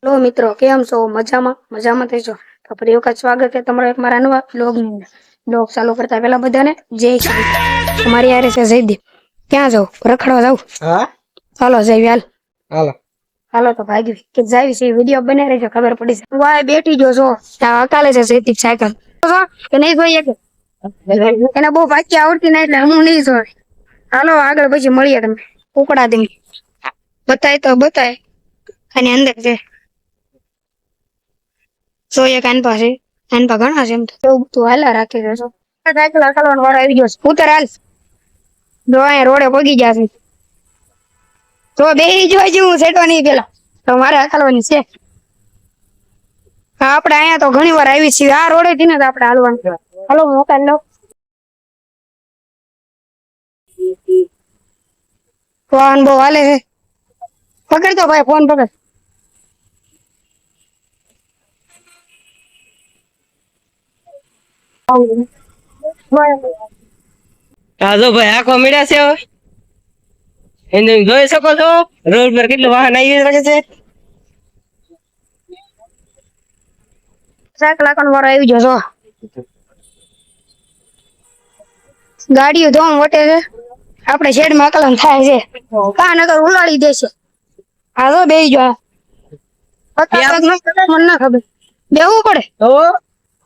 Hello મિત્રો, કેમ છો? મજામાં થઈશો તો ફરી વખત સ્વાગત છે તમારો એક મારા નવા બ્લોગ ચાલુ કરતા પેલા બધાને જય શ્રી અમારી યારે છે જયદીપ. ક્યાં જાવ? રખડવા જાવ? હા હાલો જઈ હાલો હાલો તો ભાગી કે જાય છે વિડીયો બનાવી રહેજો, ખબર પડી છે. વાય બેઠી જો છો અકાલે છે જયદીપ સાયકલ કે નહીં જોઈએ કે એને બહુ ભાગ્ય આવડતી નહીં એટલે હું નહીં જોઈ. હાલો આગળ પછી મળીએ. તમે કુકડા દે બતાય તો બતાય અને અંદર છે જોઈએ કાનપા છે. કાનપા ઘણા છે એમ તો તું હાલા રાખી દેજો. સાયકલ હકાલવાનો વાળો આવી ગયો છે. ઉતર હાલ. જો અહીંયા રોડે પગી ગયા છે. તો બેહી જોઈ હું સેટો નહીં પેલા તો મારે હકાલવાની છે. હા આપણે અહીંયા તો ઘણી વાર આવી છીએ. આ રોડે થી ને આપણે હાલવાનું. હાલો મોકા લો ફોન બહુ હાલે છે. પકડ તો ભાઈ ફોન પકડ. હા જો ભાઈ આખો મીડા છે હવે એને જોઈ શકો છો રોડ પર કેટલું વાહન આવી શકે છે. સાયકલ હાંકવાનો વાળો આવી ગયો છો. ગાડીઓ ધોમ વટે છે. આપણે શેડમાં અકલન થાય છે. કા નકર ઉલાડી દેશે. હા તો બેહી જો. મને ના ખબર બેહવું પડે તો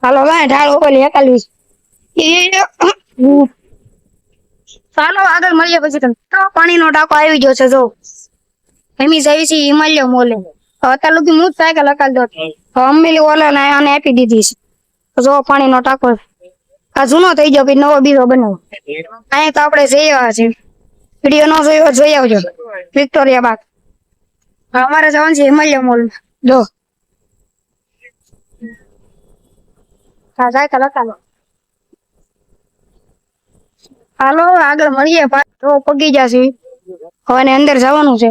હાલો ગાય ઢાળ ઓલી હકાલવી ચાલો આગળ મળીએ પછી. તમે પાણીનો ટાંકો આવી ગયો છે. જો એમી જઈ છે હિમાલય મોલે. અત્યાર લગી હું જ સાયકલ હકાલ દો અમ્મી ઓલા ને આને આપી દીધી છે. જો પાણીનો ટાંકો આ જૂનો થઈ ગયો નવો બીજો બનાવો. અહીંયા તો આપણે જઈ આવ્યા છીએ. વિડીયો નો જોયો જોઈ આવજો. વિક્ટોરિયા બાગ અમારે જવાનું છે હિમાલય મોલ. જો હા સાયકલ હકાલો. હાલો આગળ મળીએ. તો પગી જશે હવે અંદર જવાનું છે.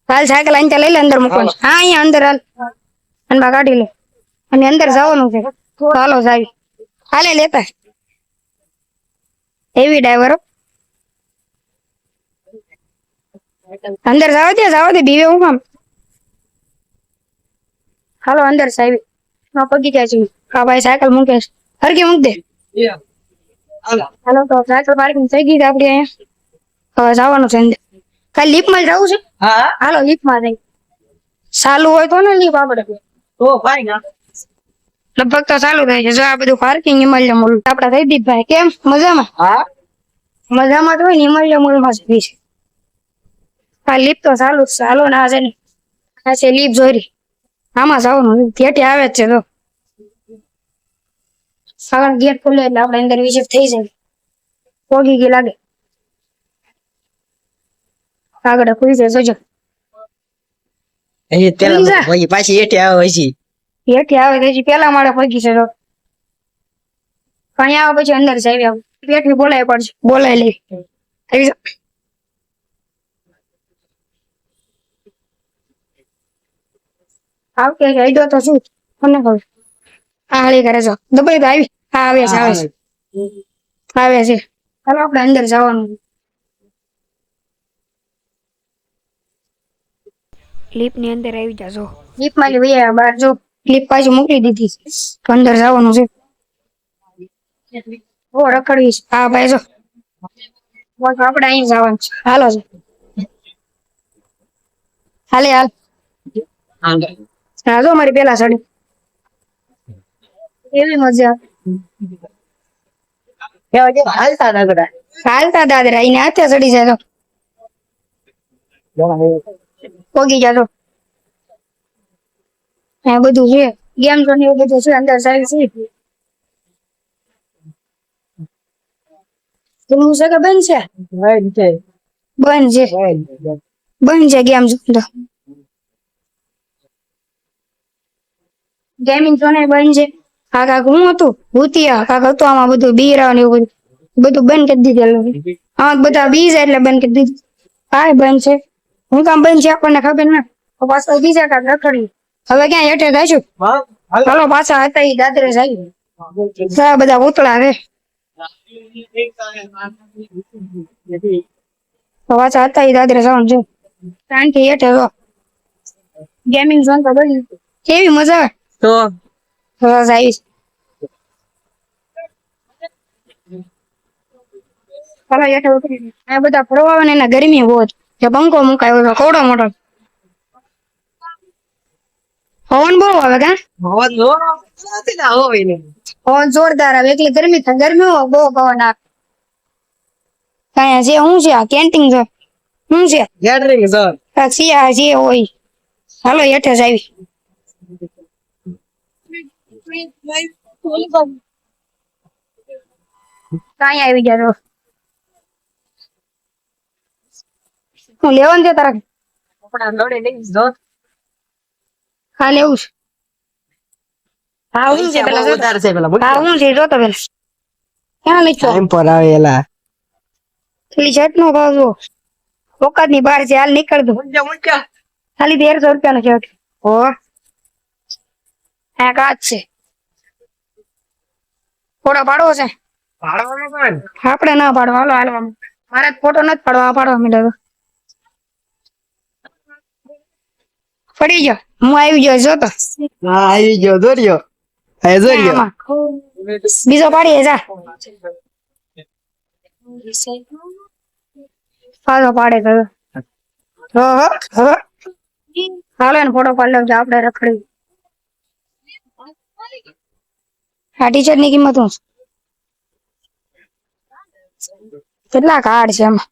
હાલ સાયકલ અહીંયા લઈ લે અંદર મૂકવાનું. હા અહીંયા અંદર હાલ અને બા કાઢી લે અને અંદર જવાનું છે. હાલો સાહેબ હાલે લેતા એવી ડ્રાઈવર અંદર જવા દે બીવે હું કામ. હાલો અંદર સાહેબ પગી જાય છે. હા ભાઈ સાયકલ મૂકે હરકી મૂક દે. હાલો તો સાયકલ પાર્કિંગ થઈ ગઈ આપડે અહીંયા. હવે જવાનું છે અંદર. કાલે લીપમાં જ જવું છે. હા હાલો લીપમાં જઈ ચાલુ હોય તો ને લીપ આપડે તો ભાઈ ના લગભગ તો ચાલુ થાય છે. જો આ બધું પાર્કિંગ હિમાલય મોલ આપડા થઈ દીધભાઈ કેમ મજામાં? હા મજામાં તો હોય ને હિમાલય મોલ માં જઈ છે. આ લીપ તો ચાલુ જ છે. હાલો ને આ છે ને આ છે લીપ જોરી. આમાં જવાનું ગેટે આવે જ છે. તો સગળ ગેટ ખુલે એટલે આપણે અંદર વિઝિટ થઈ જાય. પોગી ગઈ લાગે. આગળ ખુલી જાય જોજો. એ તેલા ભાઈ પાછી એઠે આવે છે. હેઠે આવે તો પેલા માળે પગી છે. તો અહીંયા આવે પછી અંદર જાય પેટની બોલાય પડશે. બોલાય લે આવી આવકે આઈડો તો શું કોને ખબર. આ હાળી કરે છો દબાઈ તો આવી. હા આવે છે આવે છે. ચાલો આપણે અંદર જવાનું. લીપ ની અંદર આવી જાજો. લીપ માં બહાર જો લીપ પાછી મૂકી દીધી તો અંદર જવાનું છે. ઓ રખડવીશ. હા ભાઈ જો આપણે અહીં જવાનું છે. હાલો છે હાલે હાલ. હા જો મારી પેલા સાડી એવી મજા હાલતા દાદરા એને હાથે ચડી જાય તો પોગી જાતો. આ બધું છે ગેમ ઝોન એવું બધું છે. અંદર જાય છે. તું છે કે બંધ છે? બંધ છે. બંધ છે ગેમ ઝોન તો. ગેમિંગ ઝોન બંધ છે. આ કાક હું હતું ભૂતિયા કાક હતું આમાં બધું બીરા ને એવું બધું બંધ કરી દીધેલું. આમાં બધા બીજ એટલે બંધ કરી દીધું. હા બંધ છે. હું કામ બંધ છે આપણને ખબર ના. પાછા બીજા કાક રખડી. હવે ક્યાં હેઠે જઈશું. હાલો પાછા હતા એ દાદરે જાય. બધા ઉતળા રે પાછા હતા એ દાદરે જવાનું છે. કારણ કે હેઠે ગેમિંગ ઝોન તો બની કેવી મજા આવે તો સરસ આવીશ ચાલો હેઠે ઉતરી આ બધા ફરવા આવે ને એના ગરમી બહુ જ જે પંખો મુકાયો હતો કોવડો મોટો પવન બહુ આવે કા હવા જો નથી ના હોય ને પવન જોરદાર આવે એટલી ગરમી થાય ગરમી બહુ પવન આવે કાંઈ જે હું છે આ કેન્ટીન છે શું છે ગેટરિંગ સર આ સિયા જે હોય હાલો હેઠે જ આવી કાંઈ આવી ગયા તો હું લેવાનું છે તારા કપડા નડે નહીં જો હા લેવું છે હા હું છે પેલા જોતો. વધારે છે પેલા હા હું છે જોતો પેલા ક્યાં લઈ છો ટાઈમ પર આવે એલા પેલી શર્ટ નો ભાવ જો ઓકાત ની બહાર છે હાલ નીકળ દો મુંજા ખાલી 1300 રૂપિયા નો શર્ટ ઓ હા કાચ છે ફોટો પાડવો છે ભાડવાનો કોણ આપણે ના પાડવા હાલો હાલવા મારે ફોટો નથી પાડવા પાડવા માંડ્યો પડી ગયો હું આવી ગયો જોતો હા આવી ગયો દોર્યો હા દોર્યો આમાં. બીજો પાડીએ જા પાડો પાડે તો હાલો ને ફોટો પાડી લેજો આપણે રખડી આ ટીચર ની કિંમત શું છે? કેટલા કાર્ડ છે એમાં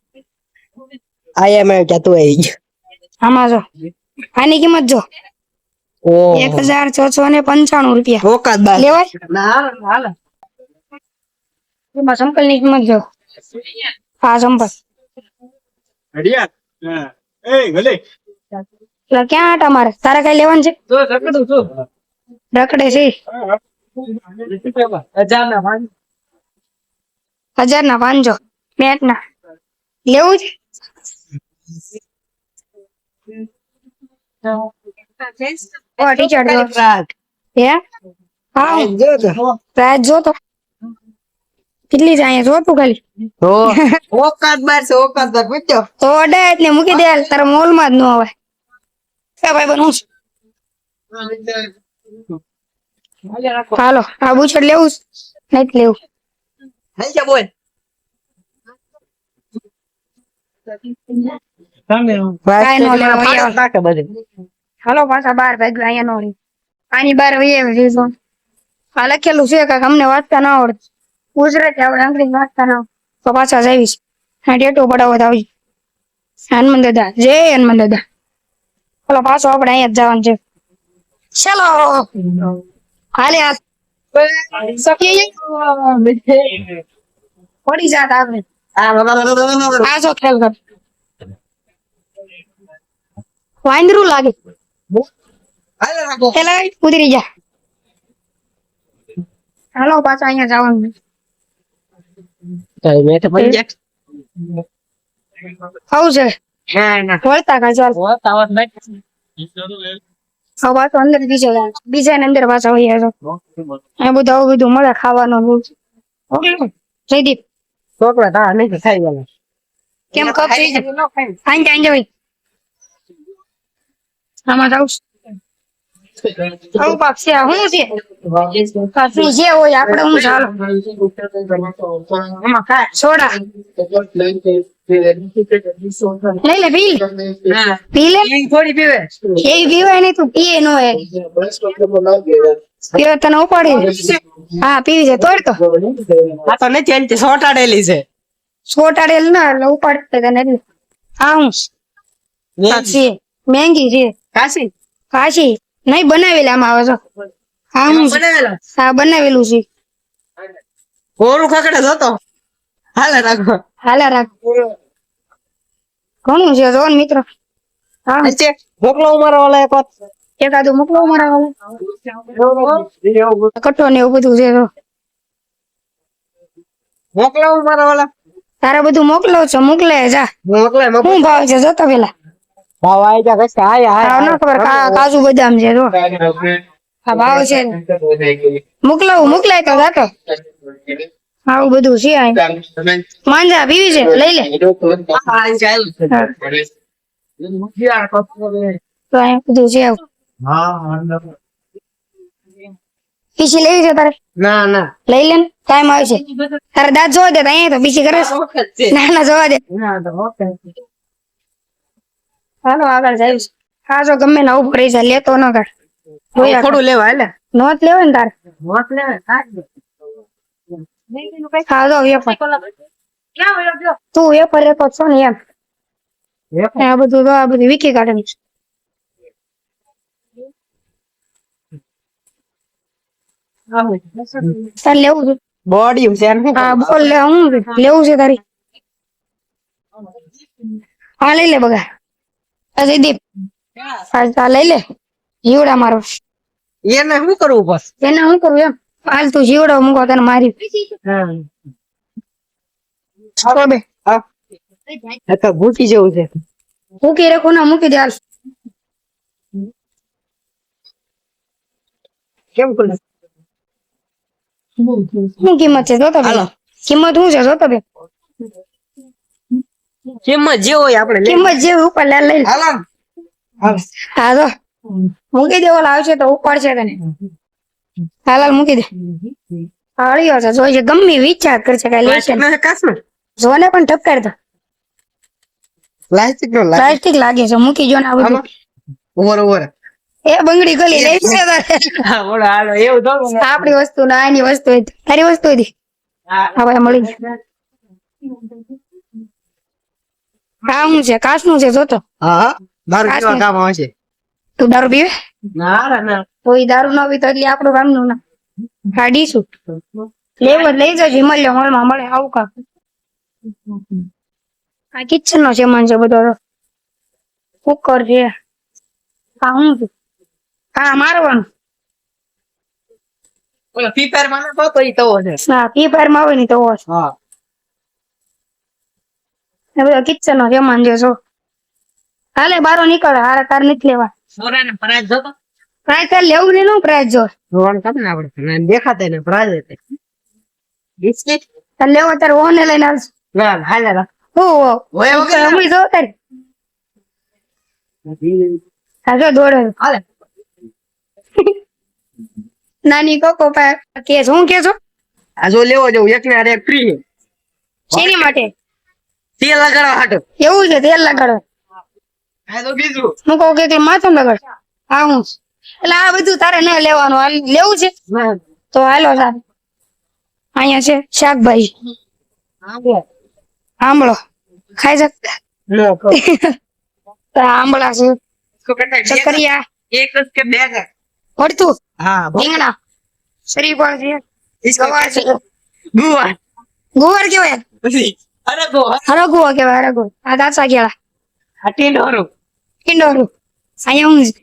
આયા મેં ક્યાં તું આવી ગયો આમાં જો આની કિંમત જો ઓ 1695 રૂપિયા ઓકાત બાર લેવાય ના હાલ એમાં સંપલ ની કિંમત જો હા સંપલ એટલે ક્યાં આટા મારે તારે કઈ લેવાનું છે તો રખડું છું રખડે છે 1000 ના 500 મેટ ના લેવું છે ઓ ટીચર જો હે હા જો તો પ્રાઇસ જો તો કેટલી છે અહીંયા જો તું ખાલી તો ઓકાત બાર છે ઓકાત બાર પૂછ્યો તો અડે એટલે મૂકી દે તારા મોલ માં જ ન આવે એ ભાઈ બનવું હાલો આ બુછડ લેવું છે? નથી લેવું હાલ જા બોલ કાંઈ નો લેવા ફાડો અહીંયા. નાખે બધે હાલો પાછા બાર ભાગ્યું અહીંયા નો રહી આની બાર વહી આવે રીઝો આ લખેલું છે કાંઈક અમને વાંચતા ના આવડે ગુજરાતી આવડે અંગ્રેજી વાંચતા ના આવડે તો પાછા જ આવીશ હા ડેટો પડાવવા તો આવી હનુમાન દાદા જય હનુમાન દાદા હાલો પાછો આપણે અહીંયા જ જવાનું છે ચલો હાલે હાલ સખી પડી જાત આપણે આ જો ખેલ કર વાંદરું લાગે પેલા ઉતરી જા હાલો પાછા અહીંયા જવાનું મેઠે પડી જાય આવું છે ના ના વળતા કા ચાલ તાવત બેઠ હવે પાછો અંદર બીજા ને અંદર પાછા હોય આ બધું આવું બધું મળે ખાવાનું બહુ જયદીપ છોકરા તા નહીં ખાઈ ગયા કેમ કપ થઈ જાય આંજે ભાઈ આમાં જાઉં આવું પાક છે આ શું છે પાછું જે હોય આપણે હું ચાલો આમાં ખા સોડા લઈ લે પી લે પી લે થોડી પીવે એ પીવાય નહીં તું પીએ નો હે પીવે તને ઉપાડી હા પીવી છે તોડ તો આ તો નથી એની સોટાડેલી છે છોટાડેલ ના એટલે ઉપાડતે તને એટલે હા હું સાક્ષી મહેંગી છે કાશી કાશી નહીં બનાવેલા આમાં આવે છે હા હું બનાવેલા હા બનાવેલું છે ઓરું ખકડે જતો હાલે રાખો હાલા રાખ ઘણું છે જોન મિત્ર હા અચ્છે મોકલો મારો ઓલા એક વાત એકાદું મોકલો મારા કટ્ટો ને એવું બધું છે તો મોકલો મારો ઓલા તારે બધું મોકલો છો મોકલે જા મોકલે શું ભાવ છે જોતો પેલા ભાવ આવી જા કશે આય ભાવ ના ખબર કાજુ બદામ છે જો હા ભાવ છે મોકલાવું મોકલાય તો જાતો આવું બધું છે અહીં માંજા પીવી છે લઈ લે તો અહીં બધું છે આવું પીસી લેવી છે તારે ના ના લઈ લે ને ટાઈમ આવશે તારે દાંત જોવા દે તો અહીંયા તો પીસી કરે છે. ના ના જોવા દે હાલો આગળ જાય છે. હા જો ગમે ના ઉભો રહી જાય લેતો ન કર થોડું લેવા એટલે નોટ લેવાય ને તારે મોત લેવા હા જો વેફર તું વેફર લેતો છો ને એમ આ બધું આ બધું વીખી કાઢે તારે લેવું છે બોડી છે હા બોલ લે હું લેવું છે તારી હા લઈ લે બગા આ જયદીપ હા લઈ લે જીવડા મારો એને શું કરવું બસ એને શું કરું એમ હાલ તું જીવડો મૂકો તને મારી ચાલો બે હા ભૂકી જેવું છે મૂકી રાખો ના મૂકી દે હાલ કેમ ખુલ્લે શું કિંમત છે જોતો બે હાલો. કિંમત શું છે જોતો બે કિંમત જે હોય આપણે કિંમત જે ઉપર લે લઈ લે હાલો હા જો મૂકી દે ઓલા આવશે તો ઉપાડશે તને હાલ હાલ મૂકી દે હળિયો છે જોઈ છે ગમે વિચાર કરશે કઈ લેશે ને. જોને પણ ટપકાર દો પ્લાસ્ટિક નો લાગે પ્લાસ્ટિક લાગે છે મૂકી જો ને આ બધું ઓવર ઓવર એ બંગડી ગલી લઈ છે તારે હા બોલો હાલો એવું તો આપણી વસ્તુ ના એની વસ્તુ હતી તારી વસ્તુ હતી હા ભાઈ મળી ગઈ. હા હું છે કાચ નું છે જોતો હા દારૂ પીવા કામ આવશે તું દારૂ પીવે ના ના તો ઈ દારૂ ન પીતો એટલે આપણું કામ નું ના કાઢીશું લેવો લઈ જજો હિમાલય મોલમાં મળે આવું કામ આ કિચન નો સામાન છે બધો કુકર છે હા હું છું હા મારવાનું ઓલો પીપર માં તો તો ઈ તવો છે હા ફ્રી ફાયર માં આવે ને તો હા એ બધો કિચન નો સામાન છે જો હાલે બારો નીકળે હારે તાર નથી લેવા સોરા ને પ્રાઇઝ જોતો પ્રાઇસ તાર લેવું ને નું પ્રાઇસ જો જોવાનું કામ ને આપણે દેખાતા ને પ્રાઇઝ હતી બિસ્કિટ તાર લેવો તાર ઓને લઈને આવશે ના હાલે હું ઓય વગર ના. અમે જો તાર હા જો દોડે હાલે નાની કોકો પા કે શું કે છો આ જો લેવો જવું એક ને એક ફ્રી શેની માટે તેલ લગાડવા હાટો એવું છે તેલ લગાડો આ તો બીજું હું કહું કે માથું લગાડ હા હું એટલે આ બધું તારે ન લેવાનું હાલ લેવું છે તો હાલો સાહેબ અહીંયા છે શાકભાજી આંબળો ખાઈ શકતા તો આંબળા છે ચકરિયા એક જ કે બે છે ભરતું હા રીંગણા શ્રીફળ છે ગવાર છે ગુવા ગુવાર કેવાય પછી અરે ગો હરગુઓ કેવાય હરગુઓ આ દાસા કેળા હટી નોરું ઈંડોરું અહીંયા હું છે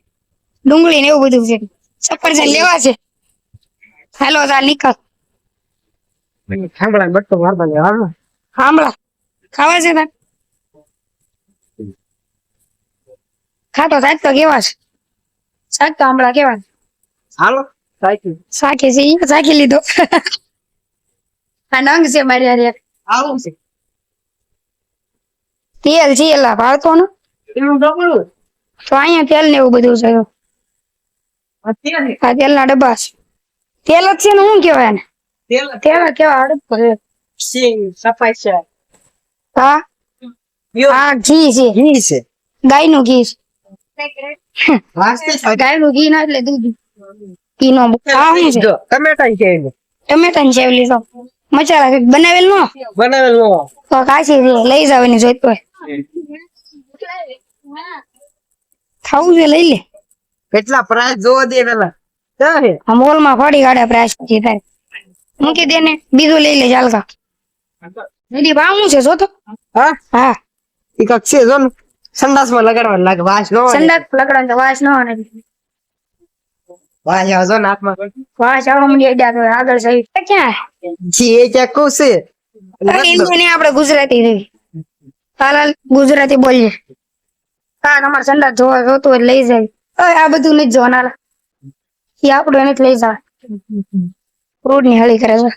ડુંગળી ને એવું બધું છે સફરજન લેવા છે હાલો તાર નીકળ સાંભળા બટ્ટો મારતા ને હાલો આંબળા ખાવા છે તાર ખાતો સાચ તો કેવા છે સાચ તો આંબળા કેવા છે હાલો સાચું સાખી છે ઈ સાખી લીધો આ નંગ છે મારી હારે એક. આવું છે તેલ છે એલા ભાવતો ને એનું ડબલું તો અહીંયા તેલ ને એવું બધું છે અત્યારે આ તેલ ના ડબ્બા છે તેલ જ છે ને શું કેવાય ને તેલ તેલ કેવા હડપ છે સિંગ સફાઈ છે હા હા ઘી છે ઘી છે ગાય નું ઘી છે વાસ્તે ગાય નું ઘી ના એટલે દૂધ ઘી નો હા શું છે જો ટમેટા છે એનું ટમેટા ની સેવલી તો મસાલા કંઈક બનાવેલ નો બનાવેલ નો તો કાચી છે લઈ જવાની જોઈતો હોય ખાવું છે લઈ લે કેટલા પ્રાઇસ જોવા દે પેલા ક્યાં છે આ મોલ માં ફોડી કાઢે પ્રાઇસ છે તારે મૂકી દે ને બીજું લઈ લે ચાલ કા દીદી ભાવ શું છે જોતો હા હા ઈ કક છે જો ને સંડાસ માં લગાડવા લાગે વાસ નો સંડાસ લકડા તો વાસ ન આવે વાસ આવો જો ને હાથમાં વાસ આવવા મંડી અડ્યા તો આગળ સહી ક્યાં જી એ ક્યાં કહું છે હિન્દી ને આપણે ગુજરાતી જેવી હાલ ગુજરાતી બોલીએ હા તમારે સંડાસ જોવા જોતું હોય લઈ જાય ઓય આ બધું નથી જોવાનું હાલ એ આપણું એને જ લઈ જાય રોડ ની હળી કરે છે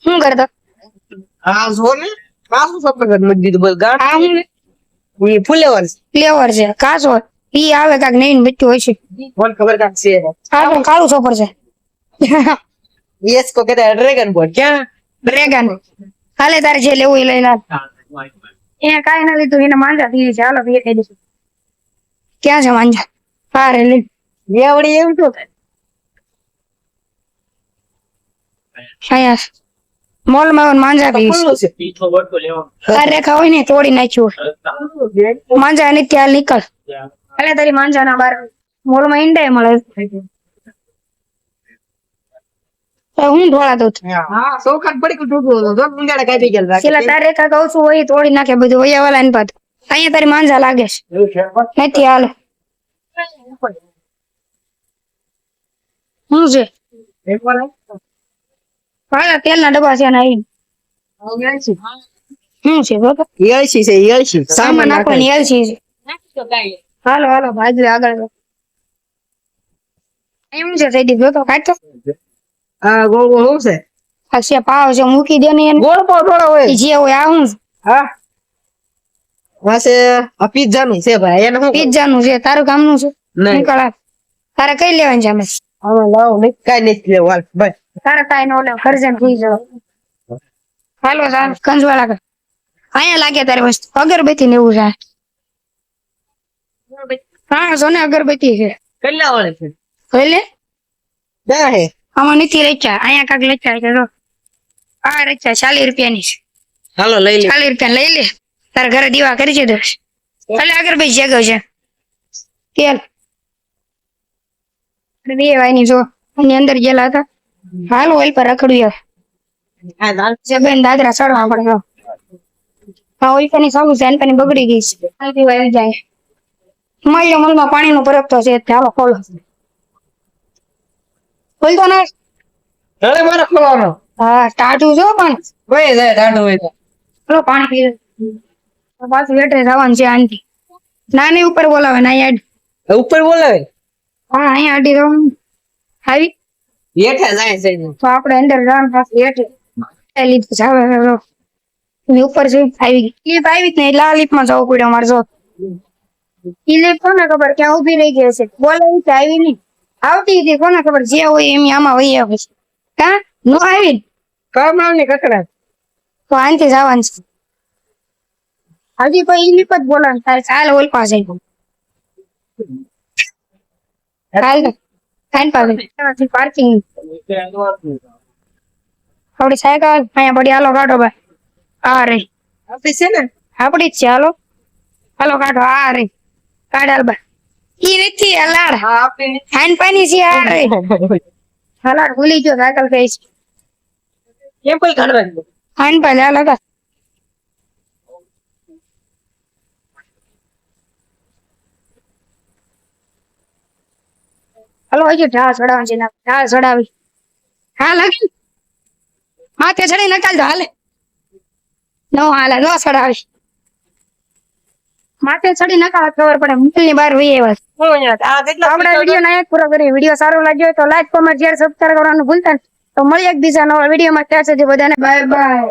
શું કરતો હા જો ને કાસું સપર મત દીધું બોલ ગાડ આ હું ઈ ફુલેવર ફ્લેવર છે કાચો ઈ આવે કાક નવીન બચ્ચું હોય છે કોણ ખબર કાક છે આ પણ કાળું સોપર છે યસ કો કહેતા है ड्रैगन बोट क्या ડ્રેગન હાલે તારે જે લેવું એ લઈ લે એ કાંઈ ના લીધું એને માંજા પીવી છે હાલો પીએ કહી દઈશું ક્યાં છે માંજા પારે લે લેવડી એમ તો અહીંયા મોલ માં માંજા પીવી ખુલ્લું છે તારે રેખા હોય ને તોડી નાખ્યું માંજા ને ત્યાં નીકળ હાલે તારી માંજા ના બાર મોલ માં ઈંડા મળે હું ઢોળા દઉં છું હા સોખાટ પડી કે તૂટવું તો મુંગાડા કાપી ગયા પેલા તારે રેખા કહું છું હોય તોડી નાખે બધું વયા વાળા ને પાછું અહીંયા તારી માંજા લાગે છે નથી હાલે શું છે પાછા તેલના ડબ્બા છે ને શું છે બોલો યળસી છે યળસી સામાન નાખવાની એલસી છે હાલો હાલો ભાજી આગળ એમ છે સૈદી જોતો કાઢતો આ ગોળ ગોળ શું છે આ છે પાવ છે મૂકી દે ને એને ગોળ પાવ થોડો હોય ઈ જે હોય આ હું હા વાસે આ પિઝા નું છે ભાઈ એને શું પિઝા નું છે તારું કામ નું છે નહીં નીકળ આ. તારે કઈ લેવાની છે અમે આમાં લાવ નહીં કાઈ નથી લેવું હાલ ભાઈ તારે કાઈ નો લે ખર્ચે થઈ જાવ હાલો સાહેબ કંજવાળા કર અહીંયા લાગે તારી વસ્તુ અગરબત્તી ને એવું છે હા સોને અગરબત્તી છે કેટલા વાળે છે લઈ લે ક્યાં હે આમાં નથી રચ્યા અહીંયા કાક રચ્યા છે જો આ રચ્યા 40 રૂપિયાની છે હાલો લઈ લે 40 રૂપિયા લઈ લે તારા ઘરે દીવા કરી છે દોસ્ત એટલે અગરબત્તી જગવ છે તેલ બે વાયની જો એની અંદર ગયેલા હતા હાલ ઓઇલ પર રખડ્યું આ દાલ જબેન દાદરા ચડવા પડે હા ઓઇલ પરની સાબુ છે એની બગડી ગઈ છે આથી વાય જાય મળ્યો મલમાં પાણીનો પરબતો છે ચાલો ખોલો ખોલતો ને અરે મારે ખોલવાનો હા ટાટું જો પણ કોઈ જાય દાડો હોય તો ચલો પાણી પી લે. પાછું વેટરે જવાનું છે આંટી નાની ઉપર બોલાવે ના અહીંયા ઉપર બોલાવે હા અહીંયા અડી જવાનું આવી હેઠા જાય છે તો આપણે અંદર જવાનું પાછું હેઠે લીધું જાવે એની ઉપર જઈ આવી ગઈ લીપ આવી જ નહીં એટલે આ લીપમાં જવું પડ્યું અમારે જો ઈ લીપ કોને ખબર ક્યાં ઉભી રહી ગઈ છે બોલાવી તો આવી નહીં આવતી હતી કોને ખબર જે હોય એમ આમાં વહી આવે છે કા નો આવી ને કામ ની કકડા તો આનથી જવાનું છે હજી કોઈ ઈ લીપ જ બોલાવે તારે ચાલ ઓલ પાસે ચાલ કાન પાસે પાર્કિંગ આપડી સાયકલ અહીંયા પડી હાલો કાઢો ભાઈ આ રે આપી છે ને આપડી જ છે હાલો હાલો કાઢો આ રે કાઢાલ બા ઈ નથી હલાડ હા આપી હાન પાની છે આ રે હલાડ ભૂલી ગયો સાયકલ કઈ છે કેમ કોઈ કાઢવા હાન પા હાલો કા હાલો હજી ઢાળ ચડાવવાની છે ઢાળ ચડાવી હા લાગી માથે ચડી નકાલ દો હાલે નો હાલે નો ચડાવી માથે ચડી નકાળ ખબર પડે મુકલ ની બહાર વહી આવ્યા આ કેટલા આપણા વિડીયો ના એક પૂરો કરીએ વિડીયો સારો લાગ્યો હોય તો લાઈક કોમેન્ટ શેર સબસ્ક્રાઇબ કરવાનું ભૂલતા નહીં. તો મળીએ એક બીજા નવા વિડીયોમાં ત્યાં સુધી બધાને બાય બાય.